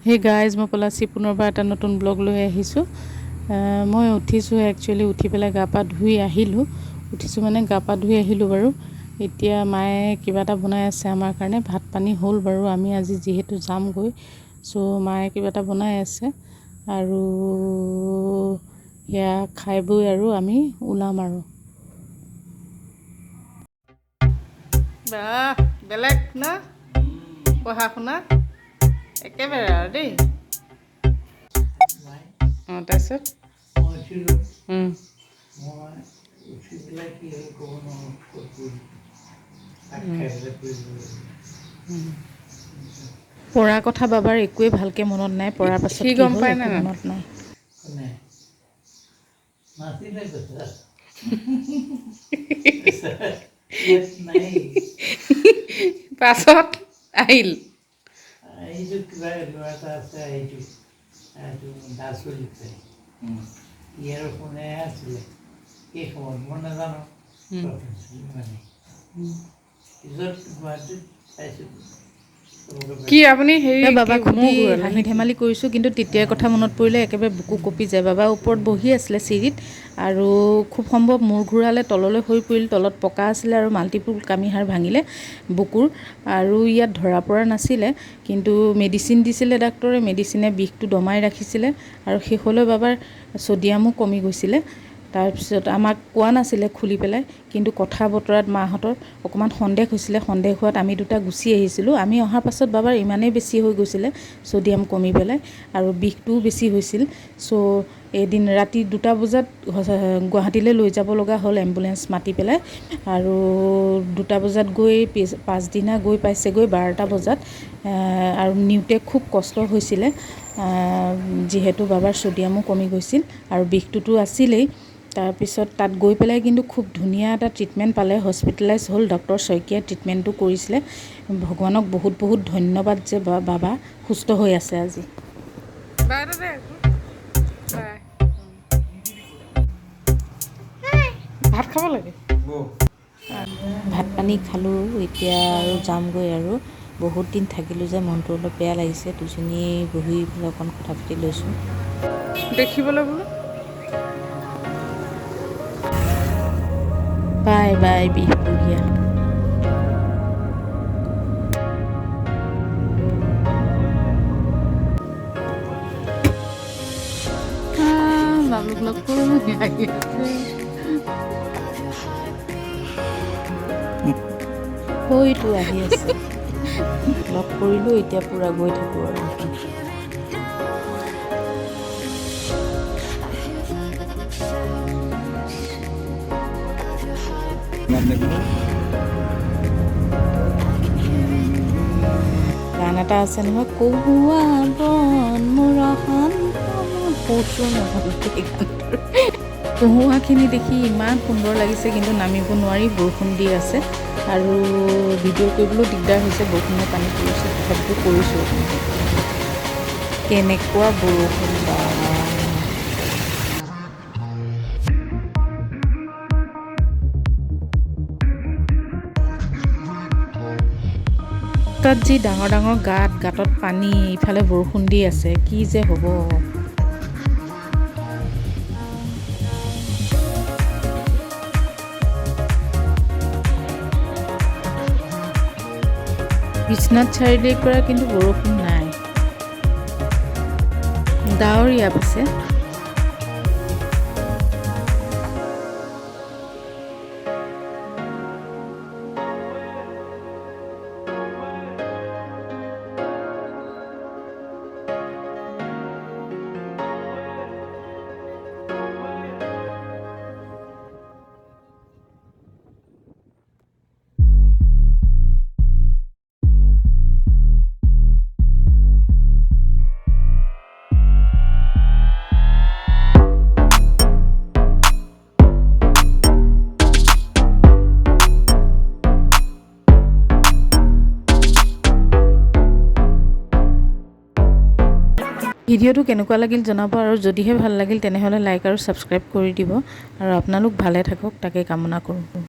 Hey guys, মই পলাশী পুনৰবাৰ এটা নতুন ব্লগ লৈ আহিছোঁ। মই উঠিছোঁ, একচুৱেলি উঠি পেলাই গা পা ধুই আহিলোঁ। উঠিছোঁ মানে গা পা ধুই আহিলোঁ বাৰু। এতিয়া মায়ে কিবা এটা বনাই আছে আমাৰ কাৰণে। ভাত পানী হ'ল বাৰু, আমি আজি যিহেতু যামগৈ, চ' মায়ে কিবা এটা বনাই আছে আৰু সেয়া খাই বৈ আৰু আমি ওলাম আৰু। বাহ, বেলেগ না পঢ়া শুনা একেবাৰে আৰু দেই। অঁ, তাৰপিছত পঢ়াৰ কথা বাবাৰ একোৱেই ভালকৈ মনত নাই। পঢ়াৰ পাছত কি গম পায় একো মনত নাই। পাছত আহিল কিবা ল'ৰা এটা আছে, ইয়াৰ ফোনে আছিলে সেই সময়ত, মই নাজানো মানে পিছত গুৱাহাটীত পাইছোঁ। কি আপুনি হেৰি বাবাক সুধি হাঁহি ধেমালি কৰিছোঁ, কিন্তু তেতিয়াৰ কথা মনত পৰিলে একেবাৰে বুকু কঁপি যায়। বাবা ওপৰত বহি আছিলে চিৰিত, আৰু খুব সম্ভৱ মূৰ ঘূৰালে, তললৈ হৈ পৰিল। তলত পকা আছিলে আৰু মাল্টিপুল কামিহাড় ভাঙিলে বুকুৰ, আৰু ইয়াত ধৰা পৰা নাছিলে, কিন্তু মেডিচিন দিছিলে ডাক্তৰে। মেডিচিনে বিষটো দমাই ৰাখিছিলে, আৰু শেষলৈ বাবাৰ ছ'ডিয়ামো কমি গৈছিলে। তাৰপিছত আমাক কোৱা নাছিলে খুলি পেলাই, কিন্তু কথা বতৰাত মাহঁতৰ অকণমান সন্দেহ হৈছিলে। সন্দেহ হোৱাত আমি দুটা গুচি আহিছিলোঁ। আমি অহাৰ পাছত বাবাৰ ইমানেই বেছি হৈ গৈছিলে ছ'ডিয়াম কমি পেলাই, আৰু বিষটোও বেছি হৈছিল। চ' এদিন ৰাতি 2টা বজাত গুৱাহাটীলৈ লৈ যাব লগা হ'ল, এম্বুলেঞ্চ মাতি পেলাই। আৰু 2টা বজাত গৈ পাছদিনা গৈ পাইছেগৈ 12টা বজাত, আৰু নিওঁতে খুব কষ্ট হৈছিলে, যিহেতু বাবাৰ ছ'ডিয়ামো কমি গৈছিল আৰু বিষটোতো আছিলেই। তাৰপিছত তাত গৈ পেলাই কিন্তু খুব ধুনীয়া এটা ট্ৰিটমেণ্ট পালে, হস্পিটেলাইজ হ'ল। ডক্টৰ শইকীয়াই ট্ৰিটমেণ্টটো কৰিছিলে। ভগৱানক বহুত বহুত ধন্যবাদ যে বাবা সুস্থ হৈ আছে আজি। ভাত খাব লাগে। ভাত পানী খালোঁ, এতিয়া আৰু যামগৈ আৰু। বহুত দিন থাকিলোঁ যে মনটো অলপ বেয়া লাগিছে। দুজনীয়ে বহি পেলাই অকণ কথা পাতি লৈছোঁ দেখিবলৈ বোলো। Bye bye Bihpuria. হয়তো আহি আছে, লগ কৰিলোঁ, এতিয়া পূৰা গৈ থাকোঁ আৰু। গান এটা আছে নহয়, কহুৱা বন মূৰখন কৈছোঁ নহয়। কহুৱাখিনি দেখি ইমান সুন্দৰ লাগিছে, কিন্তু নামিব নোৱাৰি, বৰষুণ দি আছে, আৰু ভিডিঅ' কৰিবলৈও দিগদাৰ হৈছে, বৰষুণৰ পানী পৰিছে। তথাপিতো কৰিছোঁ। কেনেকুৱা বৰষুণ বা! তাত যি ডাঙৰ ডাঙৰ গাঁতত পানী, ইফালে বৰষুণ দি আছে, কি যে হ'ব। বিশ্বনাথ চাৰিআলিৰ পৰা কিন্তু বৰষুণ নাই, ডাৱৰীয়া পিছে। ভিডিঅ'টো কেনেকুৱা লাগিল জনাব, আৰু যদিহে ভাল লাগিল তেনেহ'লে লাইক আৰু ছাবস্ক্ৰাইব কৰি দিব, আৰু আপোনালোক ভালে থাকক তাকে কামনা কৰোঁ।